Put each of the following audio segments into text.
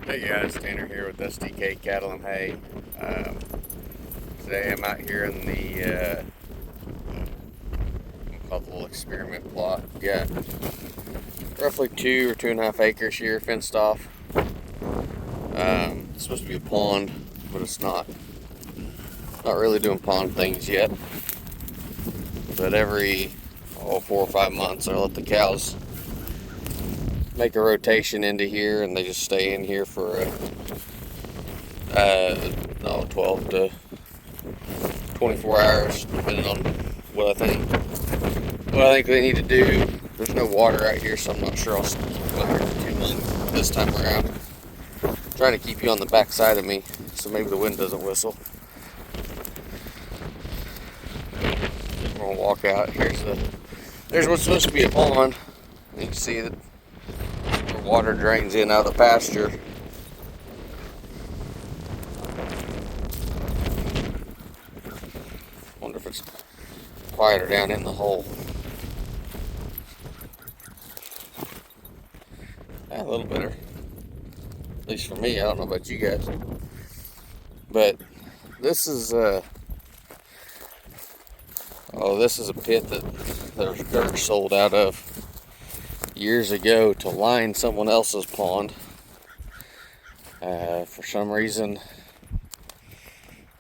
Hey guys, Tanner here with SDK Cattle and Hay. Today I'm out here in the called the little experiment plot. Got roughly 2 or 2.5 acres here fenced off. It's supposed to be a pond, but it's not. Not really doing pond things yet. But every 4 or 5 months I let the cows make a rotation into here, and they just stay in here for 12 to 24 hours, depending on what I think they need to do. There's no water out here, so I'm not sure I'll keep them out here for too long this time around. I'm trying to keep you on the back side of me, so maybe the wind doesn't whistle. I'm gonna walk out. There's what's supposed to be a pond. You can see that the water drains in out of the pasture. Wonder if it's quieter down in the hole. Yeah, a little better. At least for me. I don't know about you guys. But this is a pit that there's dirt sold out of years ago to line someone else's pond. For some reason,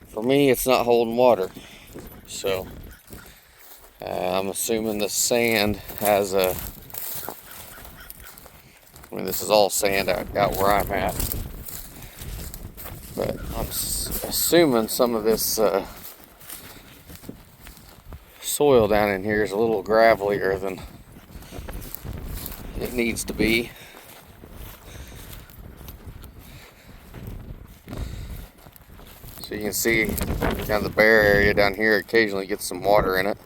for me, it's not holding water. So I'm assuming the sand has this is all sand out where I'm at. But I'm assuming some of this soil down in here is a little gravelier than it needs to be. So you can see kind of the bare area down here occasionally gets some water in it.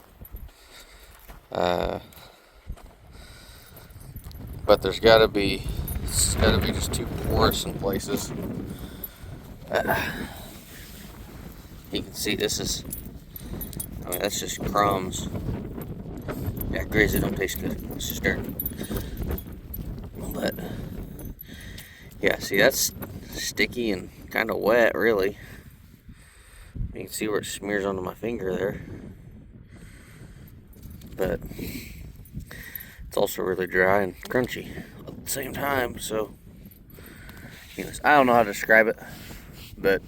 But it's got to be just too porous in places. You can see that's just crumbs. Yeah, graze don't taste good. It's just dirt. But yeah, see, that's sticky and kind of wet, really. You can see where it smears onto my finger there. But it's also really dry and crunchy at the same time. So, anyways, I don't know how to describe it, but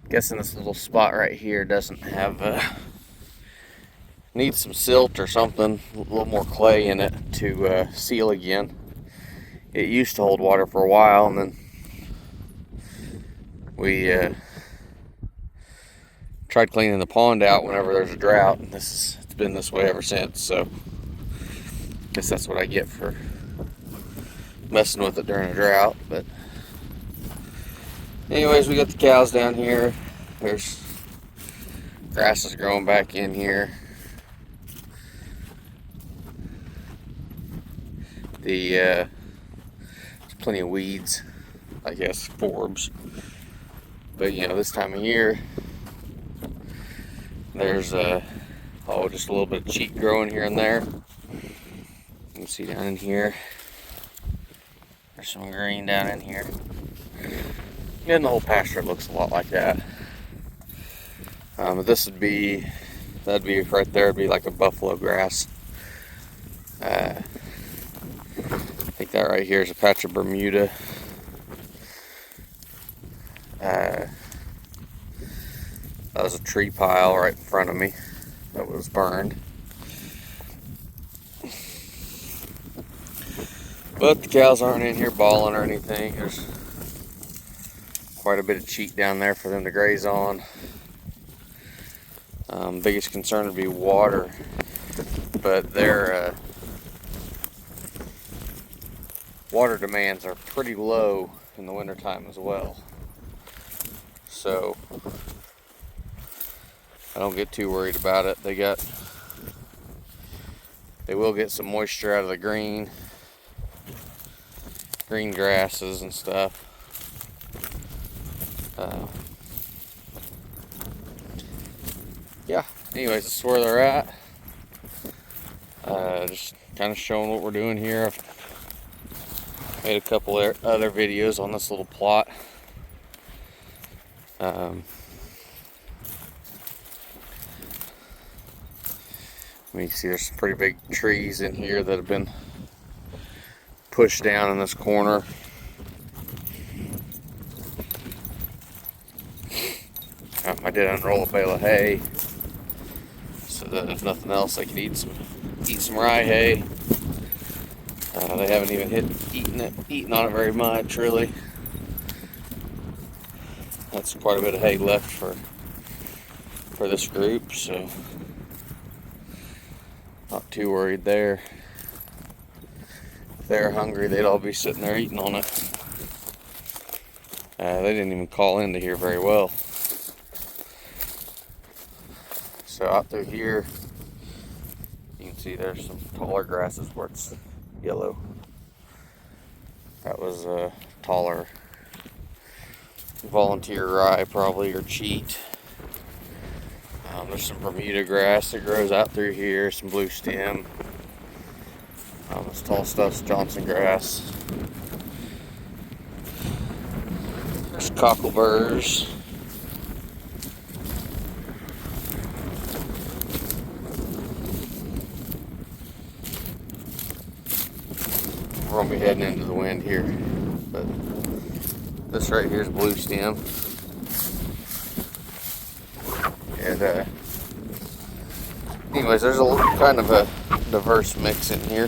I'm guessing this little spot right here doesn't have needs some silt or something, a little more clay in it to seal again. It used to hold water for a while, and then we tried cleaning the pond out whenever there's a drought, and it's been this way ever since. So I guess that's what I get for messing with it during a drought. But anyways, we got the cows down here. There's grass is growing back in here. There's plenty of weeds, I guess, forbs. But this time of year, there's just a little bit of cheat growing here and there. You can see down in here, there's some green down in here. And the whole pasture looks a lot like that. But that'd be right there, would be like a buffalo grass. I think that right here is a patch of Bermuda. That was a tree pile right in front of me that was burned. But the cows aren't in here bawling or anything. There's quite a bit of cheat down there for them to graze on. Biggest concern would be water, but their water demands are pretty low in the wintertime as well. So I don't get too worried about it. They will get some moisture out of the green grasses and stuff. Yeah, anyways, this is where they're at. Just kind of showing what we're doing here. I've Made a couple other videos on this little plot. You can see there's some pretty big trees in here that have been pushed down in this corner. I did unroll a bale of hay so that if nothing else, they could eat some rye hay. They haven't even eaten on it very much, really. That's quite a bit of hay left for this group, so not too worried there. If they're hungry, they'd all be sitting there eating on it. They didn't even call into here very well. So out through here, you can see there's some taller grasses where it's yellow. That was a taller volunteer rye, probably, or cheat. There's some Bermuda grass that grows out through here, some blue stem. This tall stuff's Johnson grass. There's cockleburs. We're gonna be heading into the wind here, but this right here is blue stem. And anyways, there's a kind of a diverse mix in here,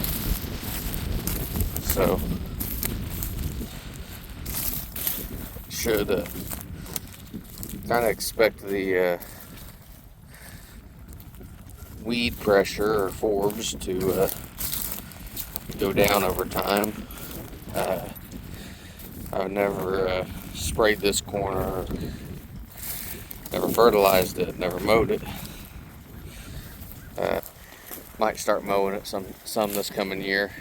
so should kind of expect the weed pressure or forbs to go down over time. I've never sprayed this corner, never fertilized it, never mowed it. Might start mowing it some this coming year.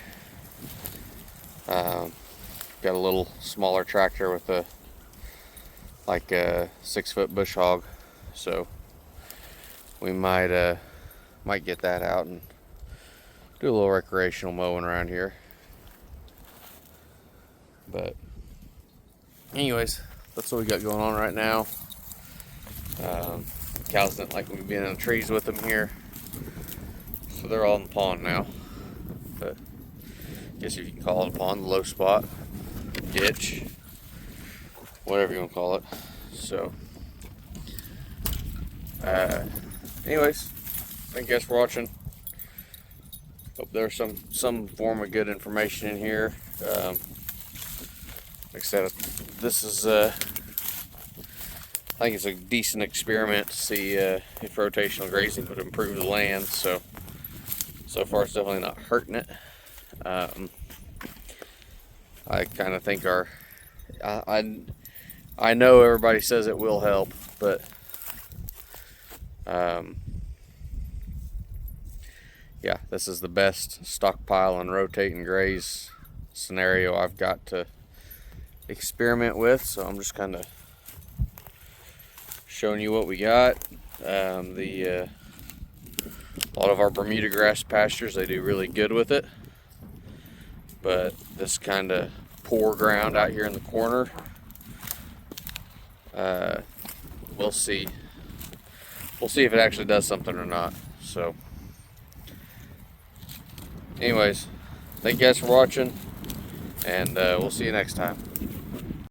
Got a little smaller tractor with a 6-foot bush hog, so we might get that out and do a little recreational mowing around here. But anyways, that's what we got going on right now. Cows didn't like me being in the trees with them here, so they're all in the pond now. But I guess if you can call it a pond, the low spot, ditch, whatever you want to call it. So anyways, thank you guys for watching. Hope there's some form of good information in here. Like I said, this is I think it's a decent experiment to see if rotational grazing would improve the land. So far it's definitely not hurting it. I kind of think I know everybody says it will help, but yeah, this is the best stockpile and rotate and graze scenario I've got to experiment with. So I'm just kind of showing you what we got. A lot of our Bermuda grass pastures, they do really good with it, but this kind of poor ground out here in the corner, we'll see if it actually does something or not. So anyways, thank you guys for watching, and we'll see you next time.